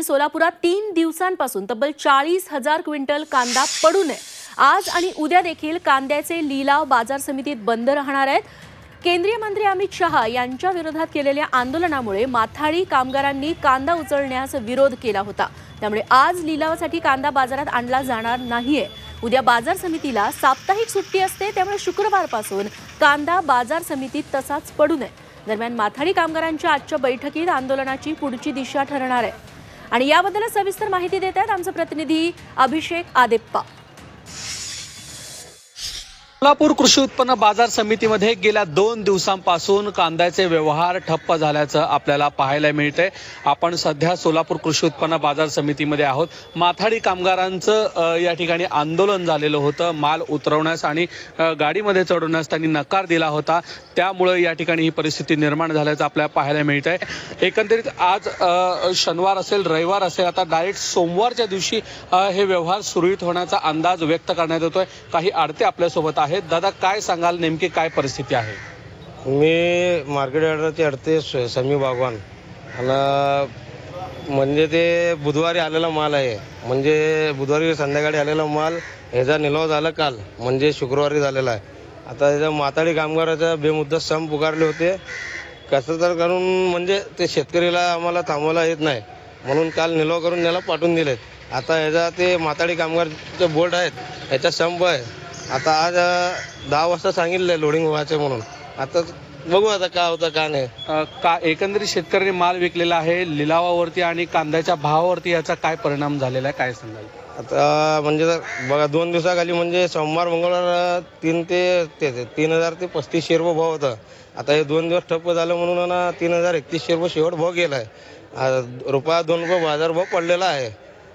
सोलापुरात 3 दिवसांपासून तब्बल 40,000 क्विंटल कांदा पडून आहे। आज आणि उद्या देखील कांद्याचे लिलाव बाजार समितीत बंद राहणार आहेत। केंद्रीय मंत्री अमित शहा यांच्या विरोधात केलेल्या आंदोलनामुळे माथाडी कामगारांनी कांदा उचलण्यास विरोध केला होता। त्यामुळे आज लिलावासाठी कांदा बाजारात आणला जाणार नाहीये। उद्या बाजार समितीला साप्ताहिक सुट्टी असते, त्यामुळे शुक्रवारपासून कांदा बाजार समितीत तसाच पडून आहे। दरम्यान माथाडी कामगारांच्या आजच्या बैठकीत आंदोलनाची पुढची दिशा ठरणार आहे आणि याबद्दल सविस्तर माहिती देत आहेत आमचे प्रतिनिधी अभिषेक आदेप्पा। सोलापूर कृषी उत्पन्न बाजार समितीमध्ये गेल्या 2 दिवसांपासून कांद्याचे व्यवहार ठप्प झाल्याचं आपल्याला पाहायला मिळतंय। आपण सध्या सोलापूर कृषी उत्पन्न बाजार समितीमध्ये आहोत। माथाडी कामगारांचं या ठिकाणी आंदोलन झालेलं होतं। माल उतरवण्यास आणि गाडीमध्ये चढवण्यास त्यांनी नकार दिला होता, त्यामुळे या ठिकाणी ही परिस्थिती निर्माण झाल्याचं आपल्याला पाहायला मिळतंय। एकंदरीत आज शनिवार असेल, रविवार असेल, आता डायरेक्ट सोमवारच्या दिवशी हे व्यवहार सुरळीत होण्याचा अंदाज व्यक्त करण्यात येतोय। काही आडते आपल्यासोबत आहेत। दादा, काय सांगाल, नेमकी काय परिस्थिती आहे? मी मार्केट यार्डाचे अडते समी बागवान आणि म्हणजे ते बुधवारी आलेला माल आहे, म्हणजे बुधवारी संध्याकाळी आलेला माल ह्याचा निलाव झाला काल, म्हणजे शुक्रवारी झालेला आहे। आता याचा माथाडी कामगाराचा बेमुदत संप पुकारले होते, कसं तर करून म्हणजे ते शेतकरीला आम्हाला थांबवला येत नाही, म्हणून काल निलाव करून याला पाठवून दिलेत। आता ह्याचा ते माथाडी कामगारचे बोर्ड आहेत, ह्याचा संप आहे। आता आज 10 वाजता सांगितलंय लोडिंग व्हायचं म्हणून, आता बघू आता काय होतं काय नाही। का एकंदरीत शेतकऱ्यांनी माल विकलेला आहे, लिलावावरती आणि कांद्याच्या भावावरती याचा काय परिणाम झालेला आहे, काय सांगाल? आता म्हणजे बघा 2 दिवसाखाली म्हणजे सोमवार मंगळवार 3 ते 3,000 ते 3500 रुपये भाव होता। आता हे 2 दिवस ठप्प झालं म्हणून ना 3,031 रुपये शेवट भाव गेलाय। रुपया 2 रुपये बाजार भाव पडलेला आहे।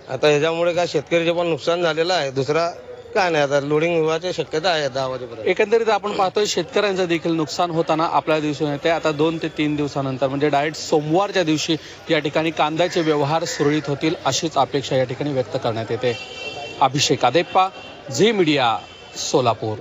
आता ह्याच्यामुळे काय शेतकरीचे पण नुकसान झालेलं आहे, दुसरा काय नाही। आता लोडिंग व्हायची शक्यता आहे 10 वाजेपर्यंत। एकंदरीत आपण पाहतोय शेतकऱ्यांचं देखील नुकसान होताना आपल्याला दिसून येते। आता 2 ते 3 दिवसानंतर म्हणजे डायरेक्ट सोमवारच्या दिवशी या ठिकाणी कांद्याचे व्यवहार सुरळीत होतील अशीच अपेक्षा या ठिकाणी व्यक्त करण्यात येते। अभिषेक आदेप्पा, झी मीडिया, सोलापूर।